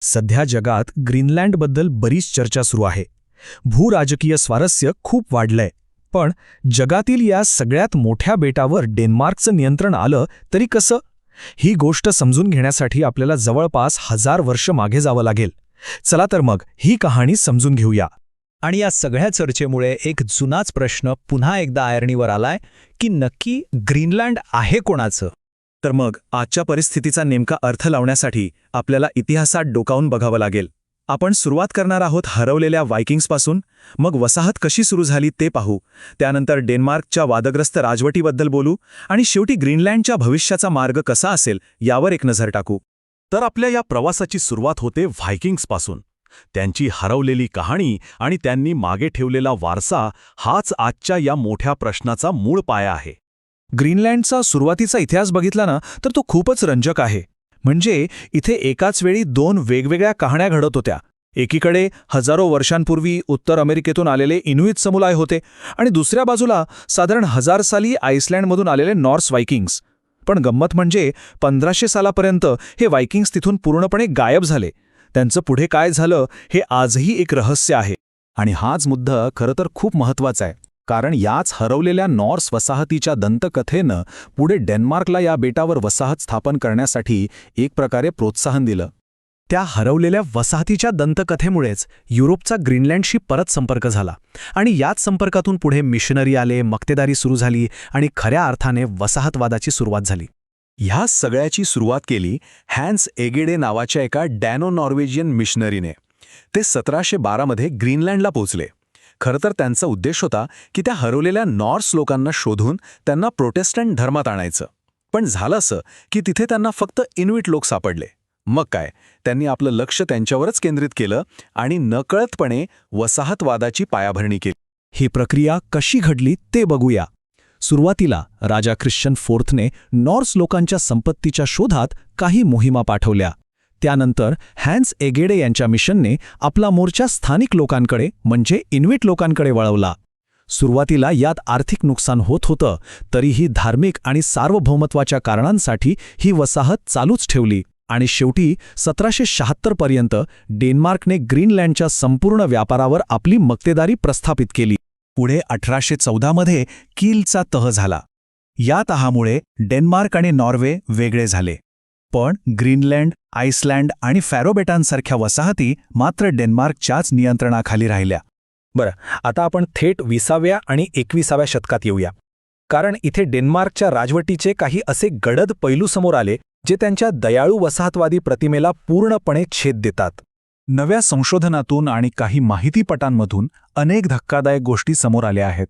सध्या जगात ग्रीनलँडबद्दल बरीच चर्चा सुरू आहे. भूराजकीय स्वारस्य खूप वाढलंय. पण जगातील या सगळ्यात मोठ्या बेटावर डेन्मार्कचं नियंत्रण आलं तरी कसं? ही गोष्ट समजून घेण्यासाठी आपल्याला जवळपास 1000 वर्ष मागे जावं लागेल. चला तर मग ही कहाणी समजून घेऊया. आणि या सगळ्या चर्चेमुळे एक जुनाच प्रश्न पुन्हा एकदा ऐरणीवर आलाय की नक्की ग्रीनलँड आहे कोणाचं? तर मग आजच्या परिस्थितीचा नेमका अर्थ लावण्यासाठी आपल्याला इतिहासात डोकावून बघावं लागेल. आपण सुरुवात करणार आहोत हरवलेल्या वायकिंग्सपासून. मग वसाहत कशी सुरू झाली ते पाहू. त्यानंतर डेन्मार्कच्या वादग्रस्त राजवटीबद्दल बोलू आणि शेवटी ग्रीनलँडच्या भविष्याचा मार्ग कसा असेल यावर एक नजर टाकू. तर आपल्या या प्रवासाची सुरुवात होते व्हायकिंग्सपासून. त्यांची हरवलेली कहाणी आणि त्यांनी मागे ठेवलेला वारसा हाच आजच्या या मोठ्या प्रश्नाचा मूळ पाया आहे. ग्रीनलँडचा सुरुवातीचा इतिहास बघितला ना तर तो खूपच रंजक आहे. म्हणजे इथे एकाच वेळी 2 वेगवेगळ्या कहाण्या घडत होत्या. एकीकडे हजारो वर्षांपूर्वी उत्तर अमेरिकेतून आलेले इनुइट समुदाय होते आणि दुसऱ्या बाजूला साधारण 1000 साली आइसलँडमधून आलेले नॉर्स वायकिंग्स. पण गंमत म्हणजे 1500 सालापर्यंत हे वायकिंग्स तिथून पूर्णपणे गायब झाले. त्यांचं पुढे काय झालं हे आजही एक रहस्य आहे. आणि हाच मुद्दा खरं तर खूप महत्त्वाचा आहे, कारण याच हरवलेल्या नॉर्स वसाहतीच्या दंतकथेनं पुढे डेन्मार्कला या बेटावर वसाहत स्थापन करण्यासाठी एक प्रकारे प्रोत्साहन दिलं. त्या हरवलेल्या वसाहतीच्या दंतकथेमुळेच युरोपचा ग्रीनलँडशी परत संपर्क झाला आणि याच संपर्कातून पुढे मिशनरी आले, मक्तेदारी सुरू झाली आणि खऱ्या अर्थाने वसाहतवादाची सुरुवात झाली. ह्या सगळ्याची सुरुवात केली हॅन्स एगेडे नावाच्या एका डॅनो नॉर्वेजियन मिशनरीने. ते 1712 मध्ये ग्रीनलँडला पोहोचले. खरं तर त्यांचा उद्देश होता की त्या हरवलेल्या नॉर्स लोकांना शोधून त्यांना प्रोटेस्टंट धर्मात आणायचं. पण झालं असं की तिथे त्यांना फक्त इन्विट लोक सापडले. मग काय, त्यांनी आपलं लक्ष त्यांच्यावरच केंद्रित केलं आणि नकळतपणे वसाहतवादाची पायाभरणी केली. ही प्रक्रिया कशी घडली ते बघूया. सुरुवातीला राजा ख्रिश्चन फोर्थने नॉर्स लोकांच्या संपत्तीच्या शोधात काही मोहिमा पाठवल्या. त्यानंतर हॅन्स एगेडे यांच्या मिशनने आपला मोर्चा स्थानिक लोकांकडे म्हणजे इन्विट लोकांकडे वळवला. सुरुवातीला यात आर्थिक नुकसान होत होतं, तरीही धार्मिक आणि सार्वभौमत्वाच्या कारणांसाठी ही वसाहत चालूच ठेवली आणि शेवटी 1776 पर्यंत डेन्मार्कने ग्रीनलँडच्या संपूर्ण व्यापारावर आपली मक्तेदारी प्रस्थापित केली. पुढे 1814 मध्ये कीलचा तह झाला. या तहामुळे डेन्मार्क आणि नॉर्वे वेगळे झाले. पण ग्रीनलँड, आइसलँड आणि फॅरो बेटांसारख्या वसाहती मात्र डेन्मार्कच्याच नियंत्रणाखाली राहिल्या. बरं, आता आपण थेट 20व्या आणि 21व्या शतकात येऊया. कारण इथे डेन्मार्कच्या राजवटीचे काही असे गडद पैलू समोर आले जे त्यांच्या दयाळू वसाहतवादी प्रतिमेला पूर्णपणे छेद देतात. नव्या संशोधनातून आणि काही माहितीपटांमधून अनेक धक्कादायक गोष्टी समोर आल्या आहेत.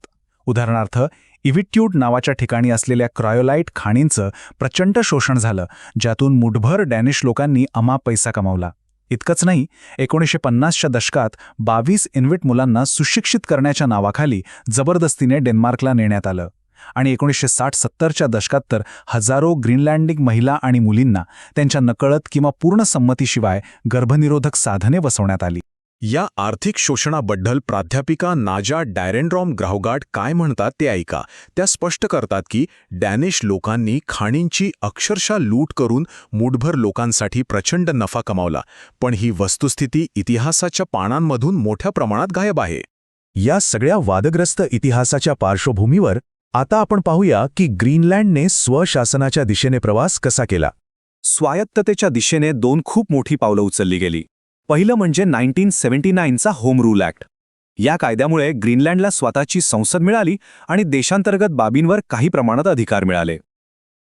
उदाहरणार्थ, इव्हिट्यूड नावाच्या ठिकाणी असलेल्या क्रायोलाइट खाणींचं प्रचंड शोषण झालं, ज्यातून मुठभर डॅनिश लोकांनी अमाप पैसा कमावला. इतकंच नाही, 1950च्या दशकात 22 इन्विट मुलांना सुशिक्षित करण्याच्या नावाखाली जबरदस्तीने डेन्मार्कला नेण्यात आलं. आणि 1960-70च्या दशकात तर हजारो ग्रीनलँडिक महिला आणि मुलींना त्यांच्या नकळत किंवा पूर्ण संमतीशिवाय गर्भनिरोधक साधने बसवण्यात आली. या आर्थिक शोषणाबद्दल प्राध्यापिका नाजा डायरेनरॉम ग्राउगार्ड काय म्हणतात ते ऐका. त्या स्पष्ट करतात की डॅनिश लोकांनी खाणींची अक्षरशः लूट करून मुठभर लोकांसाठी प्रचंड नफा कमावला. पण ही वस्तुस्थिती इतिहासाच्या पानांमधून मोठ्या प्रमाणात गायब आहे. या सगळ्या वादग्रस्त इतिहासाच्या पार्श्वभूमीवर आता आपण पाहूया की ग्रीनलँडने स्वशासनाच्या दिशेने प्रवास कसा केला. स्वायत्ततेच्या दिशेने 2 खूप मोठी पावलं उचलली गेली. पहिलं म्हणजे 1979चा होम रूल ॲक्ट. या कायद्यामुळे ग्रीनलँडला स्वतःची संसद मिळाली आणि देशांतर्गत बाबींवर काही प्रमाणात अधिकार मिळाले.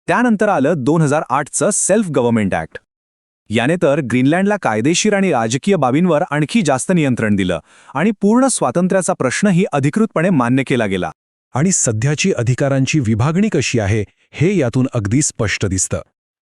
त्यानंतर आलं 2008चं सेल्फ गव्हर्नमेंट ॲक्ट. याने तर ग्रीनलँडला कायदेशीर आणि राजकीय बाबींवर आणखी जास्त नियंत्रण दिलं आणि पूर्ण स्वातंत्र्याचा प्रश्नही अधिकृतपणे मान्य केला गेला. आणि सध्याची अधिकारांची विभागणी कशी आहे हे यातून अगदी स्पष्ट दिसतं.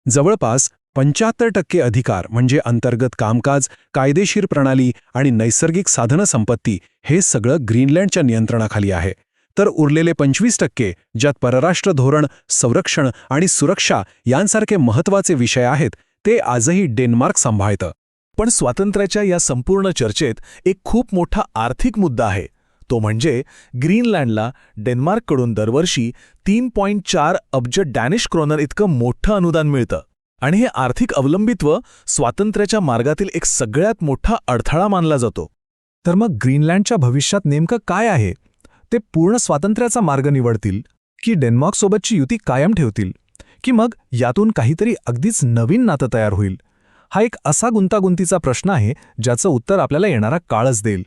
जवळपास 75% अधिकार म्हणजे अंतर्गत कामकाज, कायदेशीर प्रणाली आणि नैसर्गिक साधनसंपत्ती हे सगळं ग्रीनलँडच्या नियंत्रणाखाली आहे. तर उरलेले 25% ज्यात परराष्ट्र धोरण, संरक्षण आणि सुरक्षा यांसारखे महत्त्वाचे विषय आहेत ते आजही डेन्मार्क सांभाळतं. पण स्वातंत्र्याच्या या संपूर्ण चर्चेत एक खूप मोठा आर्थिक मुद्दा आहे. तो म्हणजे ग्रीनलँडला डेन्मार्ककडून दरवर्षी 3.4 अब्ज डॅनिश क्रोनर इतकं मोठं अनुदान मिळतं. आणि हे आर्थिक अवलंबित्व स्वातंत्र्याच्या मार्गातील एक सगळ्यात मोठा अडथळा मानला जातो. तर मग ग्रीनलँडच्या भविष्यात नेमकं काय आहे? ते पूर्ण स्वातंत्र्याचा मार्ग निवडतील की डेन्मार्कसोबतची युती कायम ठेवतील, की मग यातून काहीतरी अगदीच नवीन नातं तयार होईल? हा एक असा गुंतागुंतीचा प्रश्न आहे ज्याचं उत्तर आपल्याला येणारा काळच देईल.